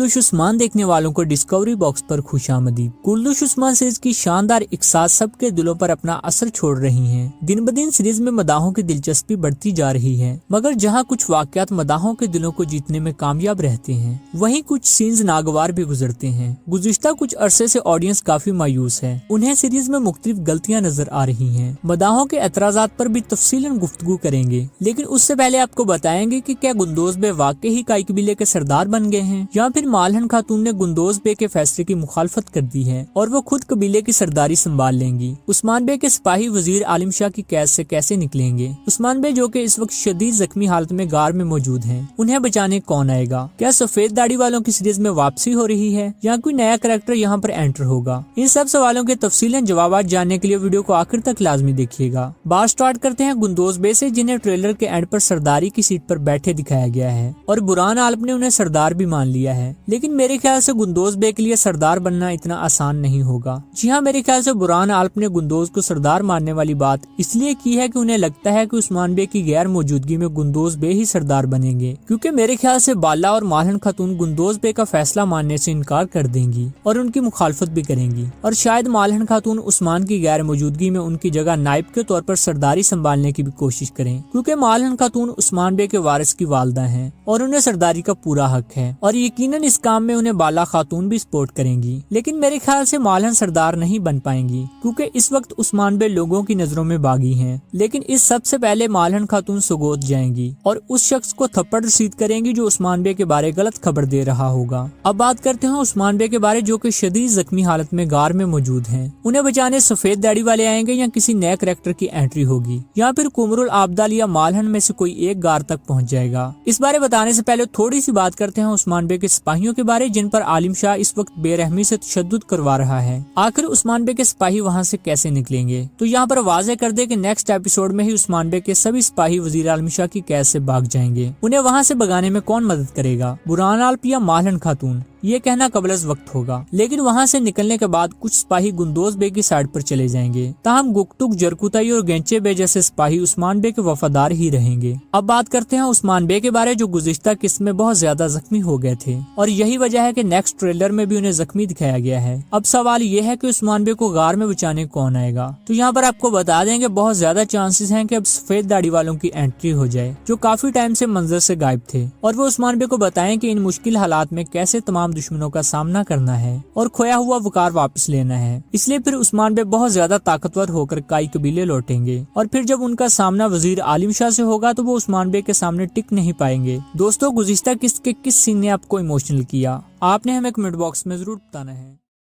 कुल्लूश उस्मान देखने वालों को डिस्कवरी बॉक्स पर खुशामदीद। कुल्लूश उस्मान सीरीज की शानदार इकसास सबके दिलों पर अपना असर छोड़ रही हैं। दिन ब दिन सीरीज में मदाहों की दिलचस्पी बढ़ती जा रही है, मगर जहां कुछ वाकयात मदाहों के दिलों को जीतने में कामयाब रहते हैं, वहीं कुछ सीन्स नागवार भी गुजरते हैं। गुज़िश्ता कुछ अरसे से ऑडियंस काफी मायूस है। उन्हें सीरीज में मुख्तलिफ गलतियां नजर आ रही हैं। मदाहों के एतराजात पर भी तफसीलन गुफ्तगू करेंगे, लेकिन उससे पहले आपको बताएंगे कि क्या गुंदोज बे वाकई ही काई कबीले के सरदार बन गए हैं, या फिर मालहन खातून ने गुंदोज बे के फैसले की मुखालफत कर दी है और वो खुद कबीले की सरदारी संभाल लेंगी। उस्मान बे के सिपाही वजीर आलिम शाह की कैद से कैसे निकलेंगे। उस्मान बे जो कि इस वक्त शदीद जख्मी हालत में गार में मौजूद हैं, उन्हें बचाने कौन आएगा। क्या सफेद दाढ़ी वालों की सीरीज में वापसी हो रही है या कोई नया कैरेक्टर यहाँ पर एंटर होगा। इन सब सवालों के तफसीलन जवाब जानने के लिए वीडियो को आखिर तक लाजमी देखिएगा। बात स्टार्ट करते हैं गुंदोज बे से, जिन्हें ट्रेलर के एंड पर सरदारी की सीट पर बैठे दिखाया गया है और बुरहान आलम ने उन्हें सरदार भी मान लिया है। लेकिन मेरे ख्याल से गुंदोज बे के लिए सरदार बनना इतना आसान नहीं होगा। जी हाँ, मेरे ख्याल से बुरहान आलम ने गुंदोज को सरदार मानने वाली बात इसलिए की है कि उन्हें लगता है कि उस्मान बे की गैर मौजूदगी में गुंदोज बे ही सरदार बनेंगे, क्योंकि मेरे ख्याल से बाला और मालहन खातून गुंदोज बे का फैसला मानने से इनकार कर देंगी और उनकी मुखालफत भी करेंगी, और शायद मालहन खातून उस्मान की गैर मौजूदगी में उनकी जगह नायब के तौर पर सरदारी संभालने की भी कोशिश करें, क्योंकि मालहन खातून उस्मान बे के वारिस की वालदा हैं और उन्हें सरदारी का पूरा हक है, और यकीनन इस काम में उन्हें बाला खातून भी सपोर्ट करेंगी। लेकिन मेरे ख्याल से मालहन सरदार नहीं बन पाएंगी, क्योंकि इस वक्त उस्मान बे लोगों की नजरों में बागी हैं। लेकिन इस सबसे पहले मालहन खातून सुगोत जाएंगी और उस शख्स को थप्पड़ रसीद करेंगी जो उस्मान बे के बारे गलत खबर दे रहा होगा। अब बात करते हैं उस्मान बे के बारे, जो कि शदीद जख्मी हालत में गार में मौजूद हैं। उन्हें बचाने सफेद दाढ़ी वाले आएंगे या किसी नए कैरेक्टर की एंट्री होगी, या फिर कुमरुल आबदाल या मालहन में से कोई एक गार तक पहुंच जाएगा। इस बारे बताने से पहले थोड़ी सी बात करते हैं उस्मान बे के सिपाहियों के बारे, जिन पर आलिम शाह इस वक्त बेरहमी से तशद्दुद करवा रहा है। आखिर उस्मान बे के सिपाही वहां से कैसे निकलेंगे। तो यहाँ पर वाज़ेह कर दे कि नेक्स्ट एपिसोड में ही उस्मान बे के सभी सिपाही वजीर आलिम शाह की कैद से भाग जाएंगे। उन्हें वहाँ से भगाने में कौन मदद करेगा, बुरहान आलम या मालहन खातून, ये कहना कबलज वक्त होगा। लेकिन वहाँ से निकलने के बाद कुछ सिपाही गुंदोज बे की साइड पर चले जाएंगे, ताहम गुक्तुक, जरकुताई और गेंचे बे जैसे सिपाही उस्मान बे के वफादार ही रहेंगे। अब बात करते हैं उस्मान बे के बारे, जो गुज़िश्ता किस्त में बहुत ज्यादा जख्मी हो गए थे, और यही वजह है कि नेक्स्ट ट्रेलर में भी उन्हें जख्मी दिखाया गया है। अब सवाल ये है कि उस्मान बे को गार में बचाने कौन आएगा। तो यहाँ पर आपको बता देंगे बहुत ज्यादा चांसेस हैं कि अब सफेद दाढ़ी वालों की एंट्री हो जाए, जो काफी टाइम से मंजर से गायब थे, और वो उस्मान बे को बताएं कि इन मुश्किल हालात में कैसे तमाम दुश्मनों का सामना करना है और खोया हुआ वकार वापस लेना है। इसलिए फिर उस्मान बे बहुत ज्यादा ताकतवर होकर काई कबीले लौटेंगे, और फिर जब उनका सामना वजीर आलिम शाह से होगा तो वो उस्मान बे के सामने टिक नहीं पाएंगे। दोस्तों, गुज़िश्ता किस्त के किस सीन ने आपको इमोशनल किया, आपने हमें कमेंट बॉक्स में जरूर बताना है।